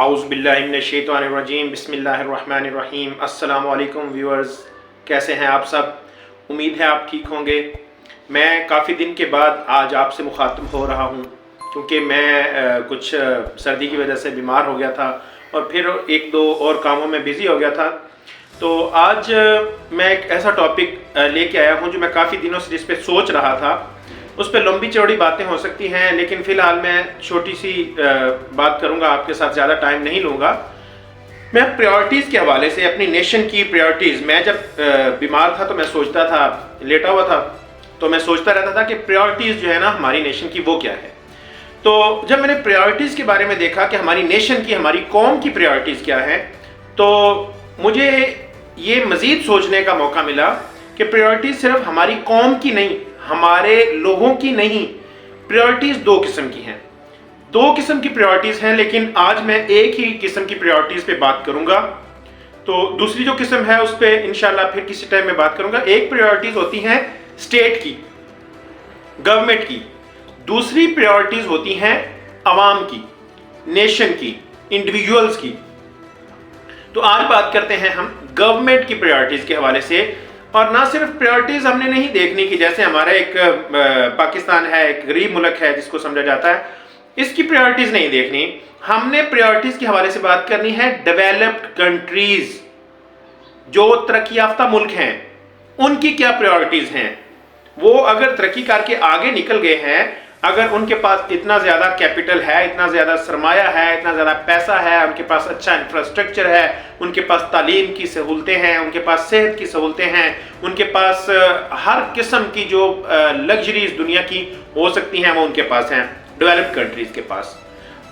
اعوذ باللہ من الشیطان الرجیم بسم اللہ الرحمن الرحیم۔ السلام علیکم ویورز، کیسے ہیں آپ سب؟ امید ہے آپ ٹھیک ہوں گے۔ میں کافی دن کے بعد آج آپ سے مخاطب ہو رہا ہوں کیونکہ میں کچھ سردی کی وجہ سے بیمار ہو گیا تھا اور پھر ایک دو اور کاموں میں بزی ہو گیا تھا۔ تو آج میں ایک ایسا ٹاپک لے کے آیا ہوں جو میں کافی دنوں سے جس پہ سوچ رہا تھا۔ اس پہ لمبی چوڑی باتیں ہو سکتی ہیں، لیکن فی الحال میں چھوٹی سی بات کروں گا، آپ کے ساتھ زیادہ ٹائم نہیں لوں گا۔ میں پریورٹیز کے حوالے سے اپنی نیشن کی پریورٹیز، میں جب بیمار تھا تو میں سوچتا تھا، لیٹا ہوا تھا تو میں سوچتا رہتا تھا کہ پریورٹیز جو ہے نا ہماری نیشن کی وہ کیا ہے۔ تو جب میں نے پریورٹیز کے بارے میں دیکھا کہ ہماری نیشن کی، ہماری قوم کی پریورٹیز کیا ہے، تو مجھے یہ مزید سوچنے کا موقع ملا کہ پریورٹیز صرف ہماری قوم کی نہیں، ہمارے لوگوں کی نہیں، پریورٹیز دو قسم کی ہیں۔ دو قسم کی پریورٹیز ہیں، لیکن آج میں ایک ہی قسم کی پریورٹیز پہ بات کروں گا۔ تو دوسری جو قسم ہے اس پہ انشاءاللہ پھر کسی ٹائم میں بات کروں گا۔ ایک پریورٹیز ہوتی ہیں اسٹیٹ کی، گورنمنٹ کی، دوسری پریورٹیز ہوتی ہیں عوام کی، نیشن کی، انڈیویجولز کی۔ تو آج بات کرتے ہیں ہم گورنمنٹ کی پریورٹیز کے حوالے سے، اور نہ صرف پریورٹیز ہم نے نہیں دیکھنی کہ جیسے ہمارا ایک پاکستان ہے، ایک غریب ملک ہے جس کو سمجھا جاتا ہے، اس کی پریورٹیز نہیں دیکھنی، ہم نے پریورٹیز کے حوالے سے بات کرنی ہے ڈیولپڈ کنٹریز، جو ترقی یافتہ ملک ہیں ان کی کیا پریورٹیز ہیں۔ وہ اگر ترقی کر کے آگے نکل گئے ہیں، اگر ان کے پاس اتنا زیادہ کیپٹل ہے، اتنا زیادہ سرمایہ ہے، اتنا زیادہ پیسہ ہے، ان کے پاس اچھا انفراسٹرکچر ہے، ان کے پاس تعلیم کی سہولتیں ہیں، ان کے پاس صحت کی سہولتیں ہیں، ان کے پاس ہر قسم کی جو لگژریز دنیا کی ہو سکتی ہیں وہ ان کے پاس ہیں، ڈیولپڈ کنٹریز کے پاس۔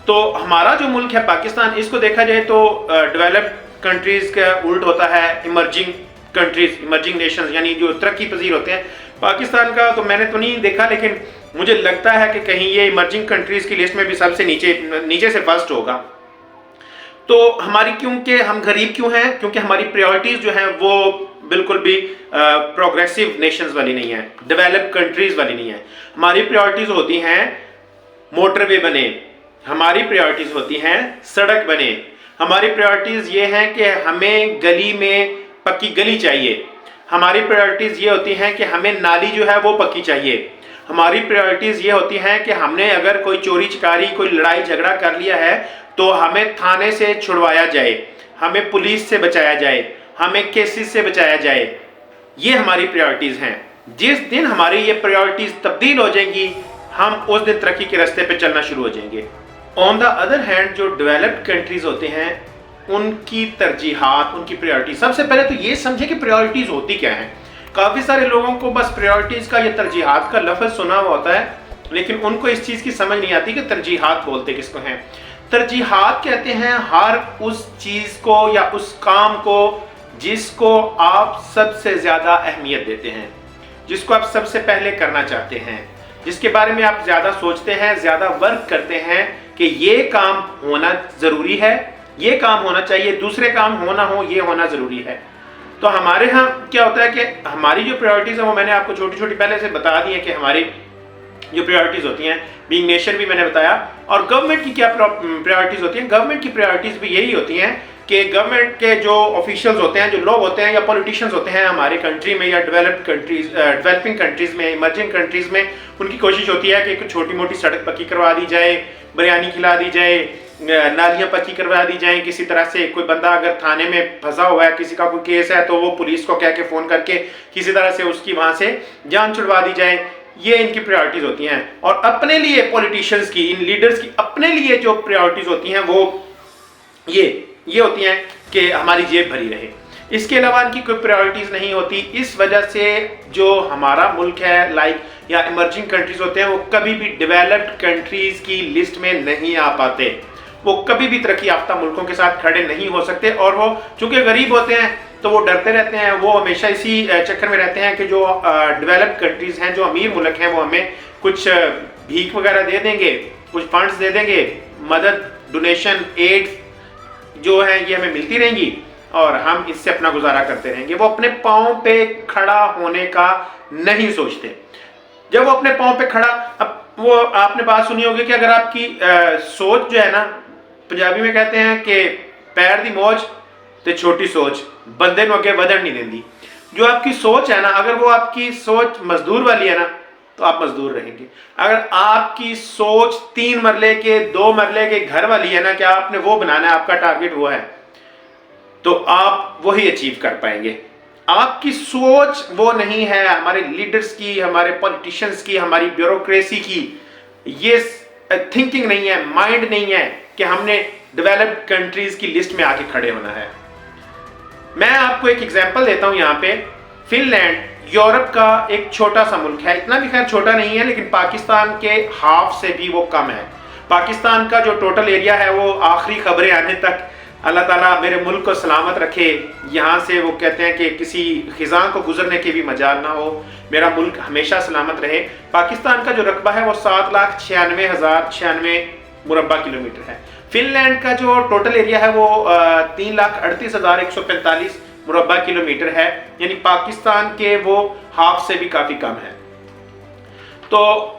تو ہمارا جو ملک ہے پاکستان، اس کو دیکھا جائے تو ڈیولپڈ کنٹریز کا الٹ ہوتا ہے ایمرجنگ کنٹریز، ایمرجنگ نیشنز، یعنی جو ترقی پذیر ہوتے ہیں۔ پاکستان کا تو میں نے تو نہیں دیکھا، لیکن مجھے لگتا ہے کہ کہیں یہ ایمرجنگ کنٹریز کی لسٹ میں بھی سب سے نیچے سے فرسٹ ہوگا۔ تو ہماری کیونکہ ہم غریب کیوں ہیں؟ کیونکہ ہماری پریورٹیز جو ہیں وہ بالکل بھی پروگریسو نیشنز والی نہیں ہیں، ڈیولپڈ کنٹریز والی نہیں ہیں۔ ہماری پریورٹیز ہوتی ہیں موٹر وے بنے، ہماری پریورٹیز ہوتی ہیں سڑک بنے، ہماری پریورٹیز یہ ہیں کہ ہمیں گلی میں پکی گلی چاہیے، ہماری پریورٹیز یہ ہوتی ہیں کہ ہمیں نالی جو ہے وہ پکی چاہیے، ہماری پریورٹیز یہ ہوتی ہیں کہ ہم نے اگر کوئی چوری چکاری، کوئی لڑائی جھگڑا کر لیا ہے تو ہمیں تھانے سے چھڑوایا جائے، ہمیں پولیس سے بچایا جائے، ہمیں کیسز سے بچایا جائے۔ یہ ہماری پریورٹیز ہیں۔ جس دن ہماری یہ پریورٹیز تبدیل ہو جائیں گی، ہم اس دن ترقی کے راستے پہ چلنا شروع ہو جائیں گے۔ آن دا ادر ہینڈ، جو ڈیولپڈ کنٹریز ہوتے ہیں ان کی ترجیحات، ان کی پریورٹیز، سب سے پہلے تو یہ سمجھے کہ پریورٹیز ہوتی کیا ہیں۔ کافی سارے لوگوں کو بس پریورٹیز کا یا ترجیحات کا لفظ سنا ہوا ہوتا ہے، لیکن ان کو اس چیز کی سمجھ نہیں آتی کہ ترجیحات بولتے کس کو ہیں۔ ترجیحات کہتے ہیں ہر اس چیز کو یا اس کام کو جس کو آپ سب سے زیادہ اہمیت دیتے ہیں، جس کو آپ سب سے پہلے کرنا چاہتے ہیں، جس کے بارے میں آپ زیادہ سوچتے ہیں، زیادہ ورک کرتے ہیں کہ یہ کام ہونا ضروری ہے، یہ کام ہونا چاہیے، دوسرے کام ہونا ہو، یہ ہونا ضروری ہے۔ تو ہمارے ہاں کیا ہوتا ہے کہ ہماری جو پریورٹیز ہیں وہ میں نے آپ کو چھوٹی چھوٹی پہلے سے بتا دی ہیں کہ ہماری جو پریورٹیز ہوتی ہیں، بینگ نیشن بھی میں نے بتایا، اور گورنمنٹ کی کیا پریورٹیز ہوتی ہیں۔ گورنمنٹ کی پریورٹیز بھی یہی ہوتی ہیں کہ گورنمنٹ کے جو آفیشلز ہوتے ہیں، جو لوگ ہوتے ہیں یا پولیٹیشینز ہوتے ہیں ہمارے کنٹری میں یا ڈیولپڈ کنٹریز، ڈیولپنگ کنٹریز میں، ایمرجنگ کنٹریز میں، ان کی کوشش ہوتی ہے کہ ایک چھوٹی موٹی سڑک پکی کروا دی جائے، بریانی کھلا دی جائے، نالیاں پکی کروا دی جائیں، کسی طرح سے کوئی بندہ اگر تھانے میں پھنسا ہوا ہے، کسی کا کوئی کیس ہے تو وہ پولیس کو کہہ کے فون کر کے کسی طرح سے اس کی وہاں سے جان چھڑوا دی جائے۔ یہ ان کی پریورٹیز ہوتی ہیں۔ اور اپنے لیے پولیٹیشینز کی، ان لیڈرز کی اپنے لیے جو پریورٹیز ہوتی ہیں وہ یہ ہوتی ہیں کہ ہماری جیب بھری رہے۔ اس کے علاوہ ان کی کوئی پریورٹیز نہیں ہوتی۔ اس وجہ سے جو ہمارا ملک ہے لائک یا ایمرجنگ کنٹریز ہوتے ہیں وہ کبھی بھی ڈیولپڈ کنٹریز کی لسٹ میں نہیں آ پاتے، وہ کبھی بھی ترقی یافتہ ملکوں کے ساتھ کھڑے نہیں ہو سکتے۔ اور وہ چونکہ غریب ہوتے ہیں تو وہ ڈرتے رہتے ہیں، وہ ہمیشہ اسی چکر میں رہتے ہیں کہ جو ڈیولپڈ کنٹریز ہیں، جو امیر ملک ہیں، وہ ہمیں کچھ بھیک وغیرہ دے دیں گے، کچھ فنڈز دے دیں گے، مدد، ڈونیشن، ایڈ جو ہیں یہ ہمیں ملتی رہیں گی اور ہم اس سے اپنا گزارا کرتے رہیں گے۔ وہ اپنے پاؤں پہ کھڑا ہونے کا نہیں سوچتے۔ جب وہ اپنے پاؤں پہ کھڑا، اب وہ آپ نے بات سنی ہوگی کہ اگر آپ کی سوچ جو ہے نا पंजाबी में कहते हैं कि पैर दी मौज ते छोटी सोच बंदे नूं अगे वधण नहीं देंदी। जो आपकी सोच है ना, अगर वो आपकी सोच मजदूर वाली है ना, तो आप मजदूर रहेंगे। अगर आपकी सोच 3 मरले के 2 मरले के घर वाली है ना, कि आपने वो बनाना है, आपका टारगेट वो है, तो आप वही अचीव कर पाएंगे। आपकी सोच वो नहीं है, हमारे लीडर्स की, हमारे पॉलिटिशियंस की, हमारी ब्यूरोक्रेसी की ये थिंकिंग नहीं है, माइंड नहीं है कि हमने डेवलप्ड कंट्रीज की लिस्ट में आके खड़े होना है। मैं आपको एक एग्जांपल देता हूं यहाँ पे। फिनलैंड यूरोप का एक छोटा सा मुल्क है, इतना भी खैर छोटा नहीं है, लेकिन पाकिस्तान के हाफ से भी वो कम है। पाकिस्तान का जो टोटल एरिया है वो आखिरी खबरें आने तक अल्लाह ताला मेरे मुल्क को सलामत रखे। यहाँ से वो कहते हैं कि किसी खिज़ां को गुजरने की भी मजाल ना हो, मेरा मुल्क हमेशा सलामत रहे। पाकिस्तान का जो रकबा है वो 7,96,096 मुरब्बा किलोमीटर है। फिनलैंड का जो टोटल एरिया है वो 3,38,145 मुरब्बा किलोमीटर है, यानी पाकिस्तान के वो हाफ से भी काफ़ी कम है। तो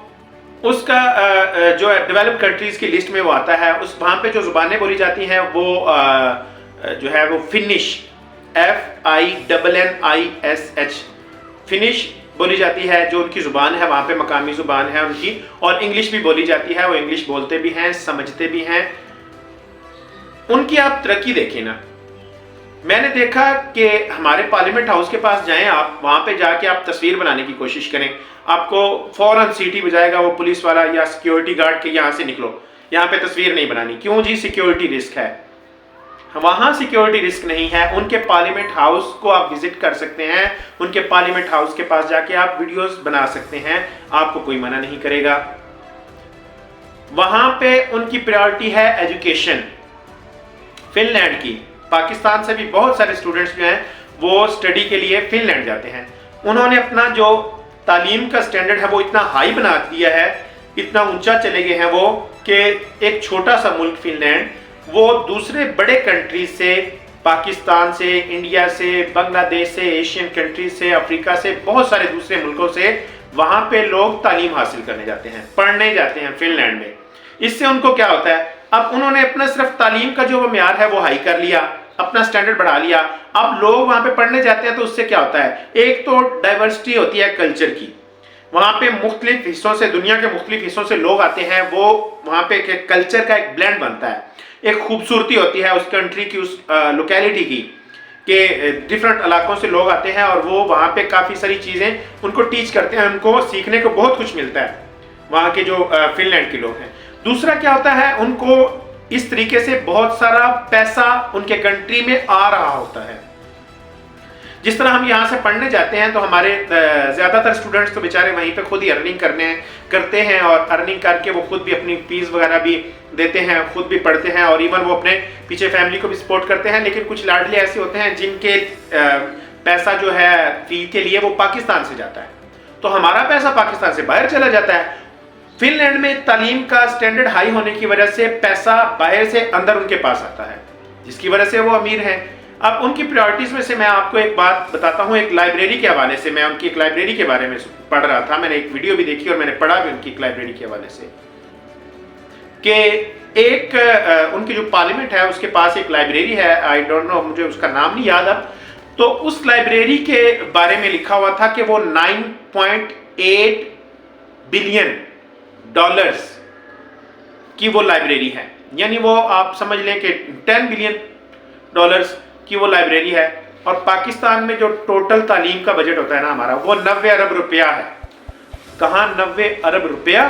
उसका जो डेवलप्ड कंट्रीज की लिस्ट में वो आता है। उस वहाँ पे जो ज़ुबानें बोली जाती हैं वो जो है वो फिनिश, FINNISH फिनिश बोली जाती है, जो उनकी ज़ुबान है, वहाँ पे मकामी ज़ुबान है उनकी। और इंग्लिश भी बोली जाती है, वो इंग्लिश बोलते भी हैं, समझते भी हैं। उनकी आप तरक्की देखें ना, मैंने देखा कि हमारे पार्लियामेंट हाउस के पास जाएं आप, वहाँ पे जाके आप तस्वीर बनाने की कोशिश करें, आपको फौरन सीटी बजाएगा वो पुलिस वाला या सिक्योरिटी गार्ड के यहाँ से निकलो, यहाँ पे तस्वीर नहीं बनानी। क्यों जी? सिक्योरिटी रिस्क है। वहाँ सिक्योरिटी रिस्क नहीं है। उनके पार्लियामेंट हाउस को आप विजिट कर सकते हैं, उनके पार्लियामेंट हाउस के पास जाके आप वीडियोस बना सकते हैं, आपको कोई मना नहीं करेगा। वहाँ पे उनकी प्रायोरिटी है एजुकेशन। फिनलैंड की, पाकिस्तान से भी बहुत सारे स्टूडेंट्स जो हैं वो स्टडी के लिए फिनलैंड जाते हैं। उन्होंने अपना जो तालीम का स्टैंडर्ड है वो इतना हाई बना दिया है, इतना ऊंचा चले गए हैं वो, कि एक छोटा सा मुल्क फिनलैंड वो दूसरे बड़े कंट्रीज से, पाकिस्तान से, इंडिया से, बांग्लादेश से, एशियन कंट्रीज से, अफ्रीका से, बहुत सारे दूसरे मुल्कों से वहाँ पे लोग तालीम हासिल करने जाते हैं, पढ़ने जाते हैं फिनलैंड में। इससे उनको क्या होता है, अब उन्होंने अपना सिर्फ तालीम का जो म्यार है वो हाई कर लिया, अपना स्टैंडर्ड बढ़ा लिया। अब लोग वहाँ पे पढ़ने जाते हैं तो उससे क्या होता है, एक तो डाइवर्सिटी होती है कल्चर की, वहाँ पे मुख्तलिफ हिस्सों से, दुनिया के मुख्तलिफ हिस्सों से लोग आते हैं, वो वहाँ पे कल्चर का एक ब्लेंड बनता है, एक खूबसूरती होती है उस कंट्री की, उस लोकेलिटी की, कि डिफरेंट इलाकों से लोग आते हैं और वो वहाँ पे काफ़ी सारी चीज़ें उनको टीच करते हैं, उनको सीखने को बहुत कुछ मिलता है वहाँ के जो फिनलैंड के लोग हैं। दूसरा क्या होता है, उनको इस तरीके से बहुत सारा पैसा उनके कंट्री में आ रहा होता है। जिस तरह हम यहाँ से पढ़ने जाते हैं तो हमारे ज़्यादातर स्टूडेंट्स तो बेचारे वहीं पे खुद ही अर्निंग करते हैं, और अर्निंग करके वो खुद भी अपनी फीस वगैरह भी देते हैं, खुद भी पढ़ते हैं, और इवन वो अपने पीछे फैमिली को भी सपोर्ट करते हैं। लेकिन कुछ लाडले ऐसे होते हैं जिनके पैसा जो है फी के लिए वो पाकिस्तान से जाता है, तो हमारा पैसा पाकिस्तान से बाहर चला जाता है। फिनलैंड में तालीम का स्टैंडर्ड हाई होने की वजह से पैसा बाहर से अंदर उनके पास आता है, जिसकी वजह से वो अमीर हैं। अब उनकी प्रायोरिटीज में से मैं आपको एक बात बताता हूँ, एक लाइब्रेरी के हवाले से। मैं उनकी एक लाइब्रेरी के बारे में पढ़ रहा था, मैंने एक वीडियो भी देखी और मैंने पढ़ा भी उनकी एक लाइब्रेरी के हवाले से, कि एक उनकी जो पार्लियामेंट है उसके पास एक लाइब्रेरी है, आई डोंट नो, मुझे उसका नाम नहीं याद अब। तो उस लाइब्रेरी के बारे में लिखा हुआ था कि वो 9.8 बिलियन डॉलर्स की वो लाइब्रेरी है, यानी वो आप समझ लें कि 10 बिलियन डॉलर्स की वो लाइब्रेरी है। और पाकिस्तान में जो टोटल तालीम का बजट होता है ना हमारा, वो 90 अरब रुपया है। कहाँ 90 अरब रुपया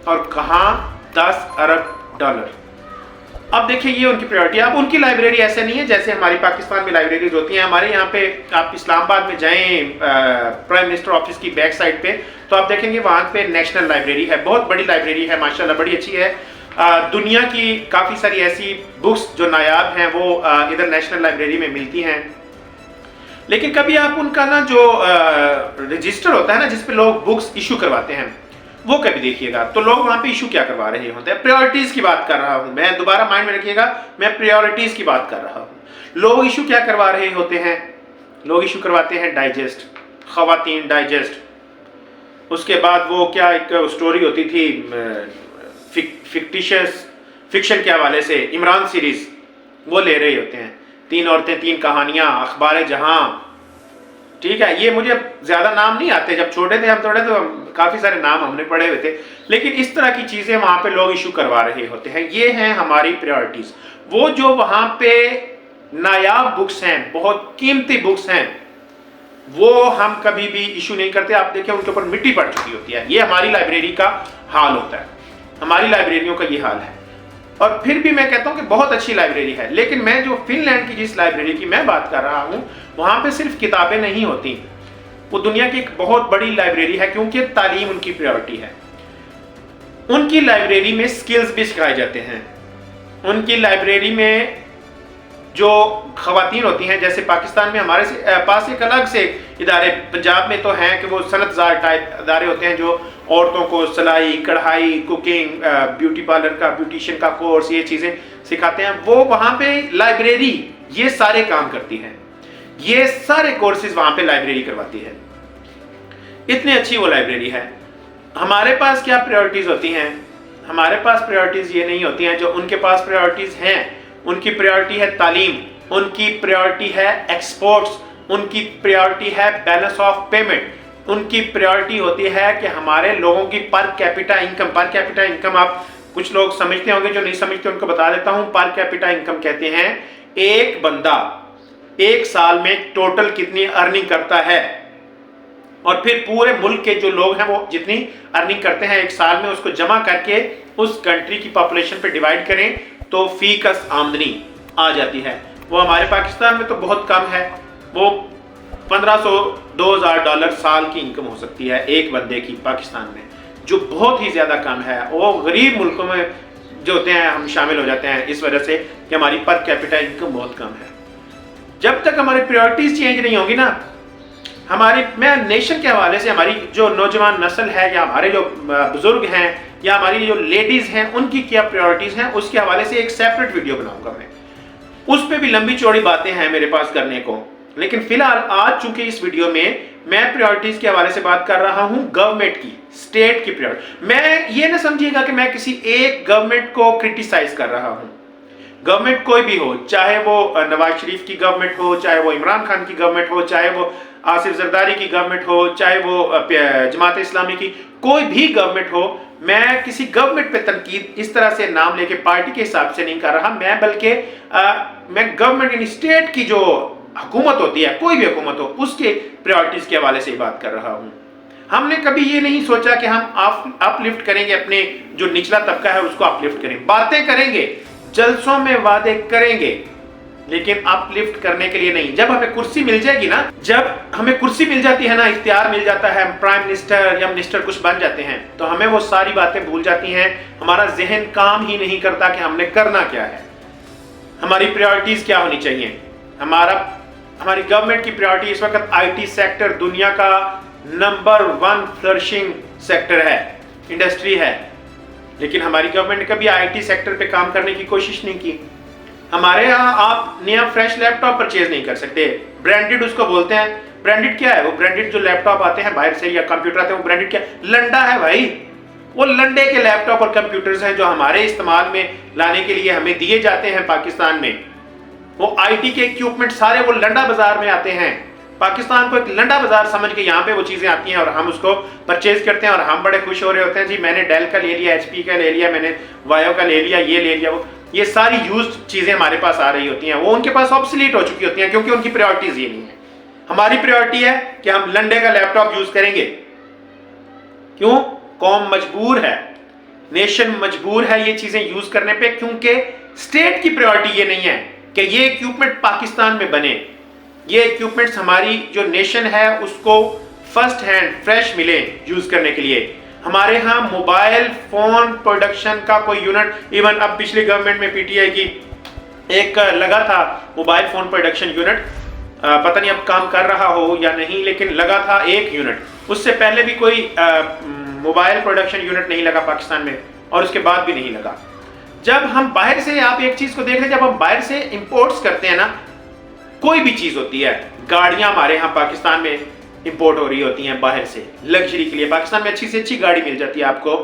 और कहाँ 10 अरब डॉलर। अब देखिए ये उनकी प्रायोरिटी। अब उनकी लाइब्रेरी ऐसे नहीं है जैसे हमारी पाकिस्तान में लाइब्रेरीज होती हैं। हमारे यहाँ पे आप इस्लामाबाद में जाएं प्राइम मिनिस्टर ऑफिस की बैक साइड पे, तो आप देखेंगे वहाँ पे नेशनल लाइब्रेरी है, बहुत बड़ी लाइब्रेरी है, माशाल्लाह बड़ी अच्छी है। दुनिया की काफ़ी सारी ऐसी बुक्स जो नायाब हैं वो इधर नेशनल लाइब्रेरी में मिलती हैं। लेकिन कभी आप उनका ना जो रजिस्टर होता है ना जिस पे लोग बुक्स इशू करवाते हैं, वो कभी देखिएगा तो लोग वहाँ पे इशू क्या करवा रहे होते हैं। प्रायोरिटीज की बात कर रहा हूँ मैं, दोबारा माइंड में रखिएगा, मैं प्रायोरिटीज की बात कर रहा हूँ। लोग इशू क्या करवा रहे होते हैं, लोग इशू करवाते हैं डाइजेस्ट, खवातीन डाइजेस्ट। उसके बाद वो क्या एक स्टोरी होती थी फिक्टिशियस فکشن کے حوالے سے عمران سیریز وہ لے رہے ہوتے ہیں، 3 عورتیں 3 کہانیاں، اخبار جہاں، ٹھیک ہے. یہ مجھے زیادہ نام نہیں آتے، جب چھوٹے تھے ہم تھوڑے تو کافی سارے نام ہم نے پڑھے ہوئے تھے، لیکن اس طرح کی چیزیں وہاں پہ لوگ ایشو کروا رہے ہوتے ہیں. یہ ہیں ہماری پریورٹیز. وہ جو وہاں پہ نایاب بکس ہیں، بہت قیمتی بکس ہیں، وہ ہم کبھی بھی ایشو نہیں کرتے. آپ دیکھیں ان کے اوپر مٹی پڑ چکی ہوتی ہے. یہ ہماری لائبریری کا حال ہوتا ہے، ہماری لائبریریوں کا یہ حال ہے. اور پھر بھی میں کہتا ہوں کہ بہت اچھی لائبریری ہے، لیکن میں جو فن لینڈ کی جس لائبریری کی میں بات کر رہا ہوں، وہاں پہ صرف کتابیں نہیں ہوتی، وہ دنیا کی ایک بہت بڑی لائبریری ہے، کیونکہ تعلیم ان کی پریورٹی ہے. ان کی لائبریری میں سکلز بھی سکھائے جاتے ہیں. ان کی لائبریری میں جو خواتین ہوتی ہیں، جیسے پاکستان میں ہمارے پاس ایک الگ سے ادارے، پنجاب میں تو ہیں کہ وہ صنعت زار ٹائپ ادارے ہوتے ہیں جو عورتوں کو سلائی، کڑھائی، کوکنگ، بیوٹی پارلر کا، بیوٹیشین کا کورس، یہ چیزیں سکھاتے ہیں. وہ وہاں پہ لائبریری یہ سارے کام کرتی ہے، یہ سارے کورسز وہاں پہ لائبریری کرواتی ہے. اتنی اچھی وہ لائبریری ہے. ہمارے پاس کیا پریورٹیز ہوتی ہیں؟ ہمارے پاس پریورٹیز یہ نہیں ہوتی ہیں جو ان کے پاس پریورٹیز ہیں. ان کی پریورٹی ہے تعلیم، ان کی پریورٹی ہے ایکسپورٹس، ان کی پریورٹی ہے بیلنس آف پیمنٹ، ان کی پریورٹی ہوتی ہے کہ ہمارے لوگوں کی per capita income. Per capita income آپ کچھ لوگ سمجھتے ہوں گے، جو نہیں سمجھتے ان کو بتا دیتا ہوں. پر کیپیٹا انکم کہتے ہیں ایک بندہ ایک سال میں ٹوٹل کتنی ارننگ کرتا ہے، اور پھر پورے ملک کے جو لوگ ہیں وہ جتنی ارننگ کرتے ہیں ایک سال میں، اس کو جمع کر کے اس کنٹری کی پاپولیشن پہ ڈیوائیڈ کریں تو فی کس آمدنی آ جاتی ہے. وہ ہمارے پاکستان میں تو بہت کم ہے، وہ $1500-2000 سال کی انکم ہو سکتی ہے ایک بندے کی پاکستان میں، جو بہت ہی زیادہ کم ہے. وہ غریب ملکوں میں جو ہوتے ہیں ہم شامل ہو جاتے ہیں اس وجہ سے کہ ہماری پر کیپیٹا انکم بہت کم ہے. جب تک ہماری پریورٹیز چینج نہیں ہوگی نا، میں نیشن کے حوالے سے ہماری جو نوجوان نسل ہے، یا ہمارے جو بزرگ ہیں، یا ہماری جو لیڈیز ہیں، ان کی کیا پریورٹیز ہیں، اس کے حوالے سے ایک سیپریٹ ویڈیو بناؤں گا. میں اس پہ بھی لمبی چوڑی باتیں ہیں میرے پاس کرنے کو، لیکن فی الحال آج چونکہ اس ویڈیو میں پریورٹیز کے حوالے سے بات کر رہا ہوں، گورنمنٹ کی، اسٹیٹ کی پریورٹی. میں یہ نہ سمجھیے گا کہ میں کسی ایک گورنمنٹ کو کرٹیسائز کر رہا ہوں. گورنمنٹ کوئی بھی ہو، چاہے وہ نواز شریف کی گورنمنٹ ہو، چاہے وہ عمران خان کی گورنمنٹ ہو، چاہے وہ آصف زرداری کی گورنمنٹ ہو، چاہے وہ جماعت اسلامی کی کوئی بھی گورنمنٹ ہو، میں کسی گورنمنٹ پہ تنقید اس طرح سے نام لے کے پارٹی کے حساب سے نہیں کر رہا. میں بلکہ میں گورنمنٹ یعنی اسٹیٹ کی جو حکومت ہوتی ہے، کوئی بھی حکومت ہو، اس کے پریورٹیز کے حوالے سے بات کر رہا ہوں. ہم نے کبھی یہ نہیں سوچا کہ ہم اپ لفٹ کریں گے، اپنے جو نچلا طبقہ ہے اس کو اپ لفٹ کریں. باتیں کریں گے، جلسوں میں وعدے کریں گے، لیکن اپ لفٹ کرنے کے لیے نہیں. جب ہمیں کرسی مل جائے گی نا، جب ہمیں کرسی مل جاتی ہے نا، اختیار مل جاتا ہے، ہم پرائم منسٹر یا منسٹر کچھ بن جاتے ہیں، تو ہمیں وہ ساری باتیں بھول جاتی ہیں. ہمارا ذہن کام ہی نہیں کرتا کہ ہم نے کرنا کیا ہے، ہماری پریورٹیز کیا ہونی چاہیے. ہماری گورنمنٹ کی پریورٹی اس وقت آئی ٹی سیکٹر دنیا کا نمبر 1 فلرشنگ سیکٹر ہے، انڈسٹری ہے، لیکن ہماری گورنمنٹ نے کبھی آئی ٹی سیکٹر پہ کام کرنے کی کوشش نہیں کی. ہمارے ہاں آپ نیا فریش لیپ ٹاپ پرچیز نہیں کر سکتے، برانڈڈ اس کو بولتے ہیں. برانڈڈ کیا ہے؟ وہ برانڈڈ جو لیپ ٹاپ آتے ہیں باہر سے یا کمپیوٹر آتے ہیں، وہ برانڈڈ کیا؟ لنڈا ہے بھائی. وہ لنڈے کے لیپ ٹاپ اور کمپیوٹرز ہیں جو ہمارے استعمال میں لانے کے لیے ہمیں دیے جاتے ہیں پاکستان میں. وہ آئی ٹی کے ایکوپمنٹ سارے وہ لنڈا بازار میں آتے ہیں. پاکستان کو ایک لنڈا بازار سمجھ کے یہاں پہ وہ چیزیں آتی ہیں اور ہم اس کو پرچیز کرتے ہیں اور ہم بڑے خوش ہو رہے ہوتے ہیں. جی میں نے ڈیل کا لے لیا، ایچ پی کا لے لیا، میں نے وایو کا لے لیا، یہ لے لیا. وہ یہ ساری یوزڈ چیزیں ہمارے پاس آ رہی ہوتی ہیں، وہ ان کے پاس آبسلیٹ ہو چکی ہوتی ہیں، کیونکہ ان کی پریورٹیز یہ نہیں ہے. ہماری پریورٹی ہے کہ ہم لنڈے کا لیپ ٹاپ یوز کریں گے. کیوں؟ قوم مجبور ہے، نیشن مجبور ہے یہ چیزیں یوز کرنے پہ، کیونکہ اسٹیٹ کی پریورٹی یہ نہیں ہے کہ یہ ایکوپمنٹ پاکستان میں بنے. یہ ایکوپمنٹس ہماری جو نیشن ہے اس کو فرسٹ ہینڈ فریش ملے یوز کرنے کے لیے. ہمارے ہاں موبائل فون پروڈکشن کا کوئی یونٹ، ایون اب پچھلی گورنمنٹ میں پی ٹی آئی کی ایک لگا تھا موبائل فون پروڈکشن یونٹ، پتہ نہیں اب کام کر رہا ہو یا نہیں، لیکن لگا تھا ایک یونٹ. اس سے پہلے بھی کوئی موبائل پروڈکشن یونٹ نہیں لگا پاکستان میں، اور اس کے بعد بھی نہیں لگا. جب ہم باہر سے، آپ ایک چیز کو دیکھ لیں، جب ہم باہر سے امپورٹس کرتے ہیں نا، کوئی بھی چیز ہوتی ہے، گاڑیاں ہمارے ہاں پاکستان میں امپورٹ ہو رہی ہوتی ہیں باہر سے لگژری کے لیے. پاکستان میں اچھی سے اچھی گاڑی مل جاتی ہے آپ کو،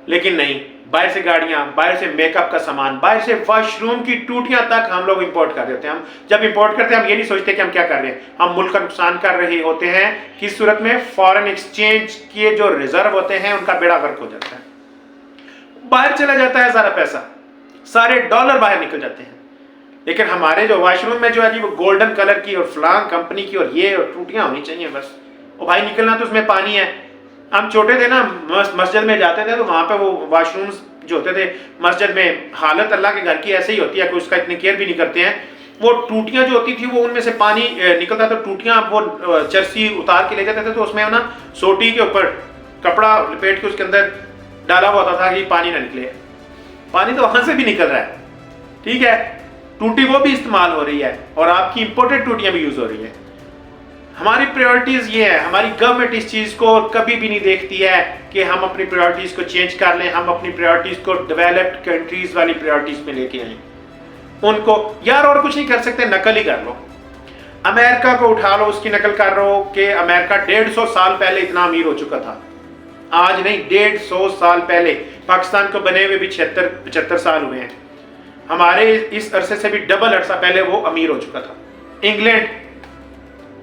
لیکن نہیں، बाहर से गाड़ियां, बाहर से मेकअप का सामान, बाहर से वॉशरूम की टूटियां तक हम लोग इंपोर्ट कर देते हैं। हम जब इंपोर्ट करते हैं हम ये नहीं सोचते कि हम क्या कर रहे हैं, हम मुल्क का नुकसान कर रहे होते हैं। किस सूरत में? फॉरेन एक्सचेंज के जो रिजर्व होते हैं उनका बेड़ा गर्क हो जाता है, बाहर चला जाता है सारा पैसा, सारे डॉलर बाहर निकल जाते हैं। लेकिन हमारे जो वॉशरूम में जो है जी वो गोल्डन कलर की और फलां कंपनी की और ये और टूटियां होनी चाहिए बस। और भाई निकलना तो उसमें पानी है। हम छोटे थे ना, मस्जिद में जाते थे तो वहां पे वो वॉशरूम्स जो होते थे मस्जिद में, हालत अल्लाह के घर की ऐसे ही होती है, कोई उसका इतनी केयर भी नहीं करते हैं। वो टूटियां जो होती थी वो उनमें से पानी निकलता, तो टूटियां वो चरसी उतार के ले जाते थे, तो उसमें ना सोटी के ऊपर कपड़ा लपेट के उसके अंदर डाला हुआ होता था कि पानी ना निकले। पानी तो वहां से भी निकल रहा है, ठीक है, टूटी वो भी इस्तेमाल हो रही है और आपकी इंपोर्टेड टूटियां भी यूज हो रही है। हमारी प्रायोरिटीज ये है, हमारी गवर्नमेंट इस चीज को कभी भी नहीं देखती है कि हम अपनी प्रायोरिटीज को चेंज कर लें, हम अपनी प्रायोरिटीज को डेवलप्ड कंट्रीज वाली प्रायोरिटीज में लेके आए। उनको यार और कुछ नहीं कर सकते, नकल ही कर लो। अमेरिका को उठा लो, उसकी नकल कर रहे हो कि अमेरिका 150 साल पहले इतना अमीर हो चुका था। आज नहीं, 150 साल पहले। पाकिस्तान को बने हुए भी 76-75 साल हुए हैं। हमारे इस अरसे से भी डबल अरसा पहले वो अमीर हो चुका था। इंग्लैंड,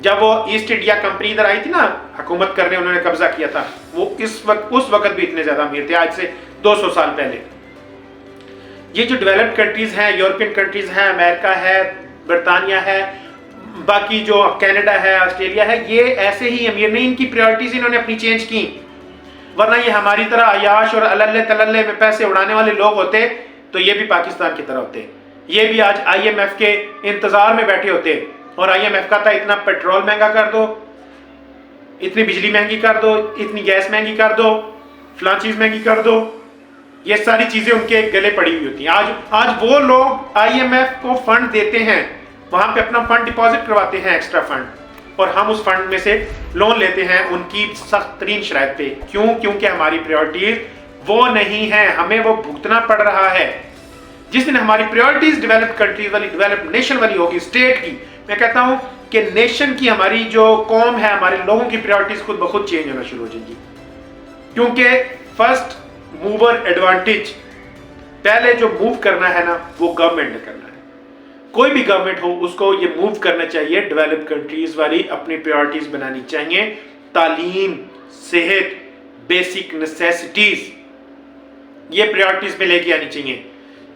जब वो ईस्ट इंडिया कंपनी इधर आई थी ना हुकूमत करने, उन्होंने कब्जा किया था, वो उस वक्त भी इतने ज्यादा अमीर थे, आज से 200 साल पहले। ये जो डेवलप्ड कंट्रीज हैं, यूरोपियन कंट्रीज हैं, अमेरिका है, बरतानिया है, बाकी जो कनाडा है, ऑस्ट्रेलिया है, ये ऐसे ही अमीर नहीं, इनकी प्रायोरिटीज इन्होंने अपनी चेंज की। वरना ये हमारी तरह अयाश और अल्ले तल्ले में पैसे उड़ाने वाले लोग होते तो ये भी पाकिस्तान की तरह होते। ये भी आज IMF के इंतजार में बैठे होते और IMF कहता है इतना पेट्रोल महंगा कर दो, इतनी बिजली महंगी कर दो, इतनी गैस महंगी कर दो, फलां चीज महंगी कर दो। ये सारी चीजें उनके गले पड़ी हुई होती हैं। आज वो लोग IMF को फंड देते हैं, वहां पे अपना फंड डिपॉजिट करवाते हैं, एक्स्ट्रा फंड, और हम उस फंड में से लोन लेते हैं उनकी सख्त तरीन शराइत पे। क्यों? क्योंकि हमारी प्रायोरिटीज वो नहीं है, हमें वो भुगतना पड़ रहा है। जिस दिन हमारी प्रायोरिटीज डेवलप्ड कंट्रीज वाली, डेवलप्ड नेशन वाली होगी, स्टेट की, मैं कहता हूं कि नेशन की, हमारी जो कौम है, हमारे लोगों की प्रायोरिटीज खुद ब खुद चेंज होना शुरू हो जाएंगी। क्योंकि फर्स्ट मूवर एडवांटेज, पहले जो मूव करना है ना वो गवर्नमेंट ने करना है। कोई भी गवर्नमेंट हो उसको ये मूव करना चाहिए, डेवलप्ड कंट्रीज वाली अपनी प्रायोरिटीज बनानी चाहिए। तालीम, सेहत, बेसिक नेसेसिटीज, ये प्रायोरिटीज पे लेके आनी चाहिए।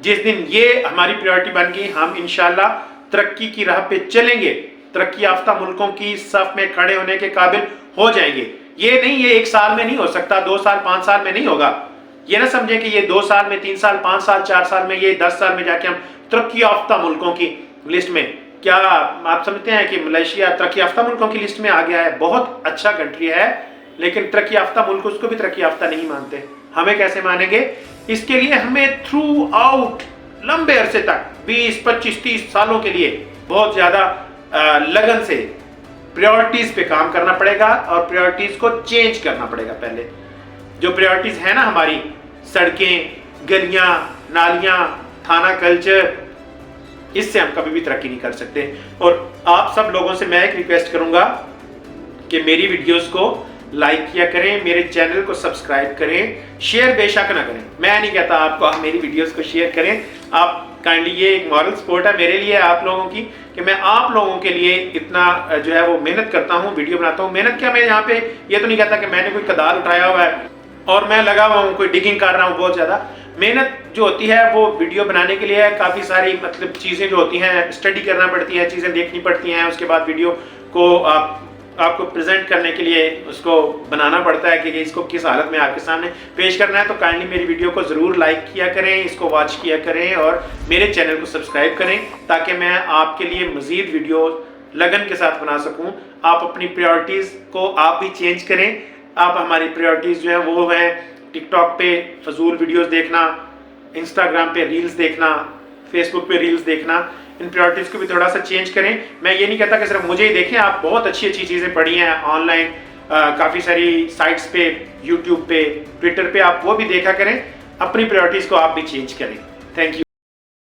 जिस दिन ये हमारी प्रायोरिटी बन गई, हम इंशाल्लाह तरक्की की राह पे चलेंगे, तरक्की याफ्ता मुल्कों की सफ में खड़े होने के काबिल हो जाएंगे। ये नहीं, ये 1 साल में नहीं हो सकता, 2 साल 5 साल में नहीं होगा। ये ना समझे कि ये 2 साल में, 3 साल, 5 साल, 4 साल में, ये 10 साल में जाके हम तरक्की याफ्ता मुल्कों की लिस्ट में। क्या आप समझते हैं कि मलेशिया तरक्की याफ्ता मुल्कों की लिस्ट में आ गया है? बहुत अच्छा कंट्री है, लेकिन तरक्की याफ्ता मुल्क उसको भी तरक्की याफ्ता नहीं मानते। हमें कैसे मानेंगे? इसके लिए हमें थ्रू आउट लंबे अरसे तक 20, 25, 30 सालों के लिए बहुत ज्यादा लगन से प्रायोरिटीज पे काम करना पड़ेगा और प्रायोरिटीज को चेंज करना पड़ेगा। पहले जो प्रायोरिटीज है ना हमारी, सड़कें, गलियां, नालियां, थाना कल्चर, इससे हम कभी भी तरक्की नहीं कर सकते। और आप सब लोगों से मैं एक रिक्वेस्ट करूंगा कि मेरी वीडियोस को लाइक किया करें, मेरे चैनल को सब्सक्राइब करें, शेयर बेशक ना करें। मैं नहीं कहता आपको आप मेरी वीडियोस को शेयर करें, आप काइंडली, ये एक मॉरल सपोर्ट है मेरे लिए आप लोगों की कि मैं आप लोगों के लिए इतना जो है वो मेहनत करता हूँ, वीडियो बनाता हूँ। मेहनत क्या, मैं यहाँ पे ये तो नहीं कहता कि मैंने कोई कदार उठाया हुआ है और मैं लगा हुआ हूँ, कोई डिगिंग कर रहा हूँ। बहुत ज़्यादा मेहनत जो होती है वो वीडियो बनाने के लिए काफ़ी सारी मतलब चीज़ें जो होती हैं, स्टडी करना पड़ती है, चीज़ें देखनी पड़ती हैं, उसके बाद वीडियो को आपको प्रेजेंट करने के लिए उसको बनाना पड़ता है कि इसको किस हालत में आपके सामने पेश करना है। तो काइंडली मेरी वीडियो को ज़रूर लाइक किया करें, इसको वॉच किया करें और मेरे चैनल को सब्सक्राइब करें, ताकि मैं आपके लिए मज़ीद वीडियो लगन के साथ बना सकूं। आप अपनी प्रायोरिटीज़ को आप भी चेंज करें। आप हमारी प्रायोरिटीज़ जो है वो है टिकटॉक पे फजूल वीडियोस देखना, इंस्टाग्राम पे रील्स देखना, फेसबुक पे रील्स देखना। इन प्रायोरिटीज़ को भी थोड़ा सा चेंज करें। मैं ये नहीं कहता कि सिर्फ मुझे ही देखें, आप बहुत अच्छी अच्छी चीज़ें पढ़ी हैं ऑनलाइन, काफ़ी सारी साइट्स पे, यूट्यूब पे, ट्विटर पे, आप वो भी देखा करें। अपनी प्रायोरिटीज़ को आप भी चेंज करें। Thank you.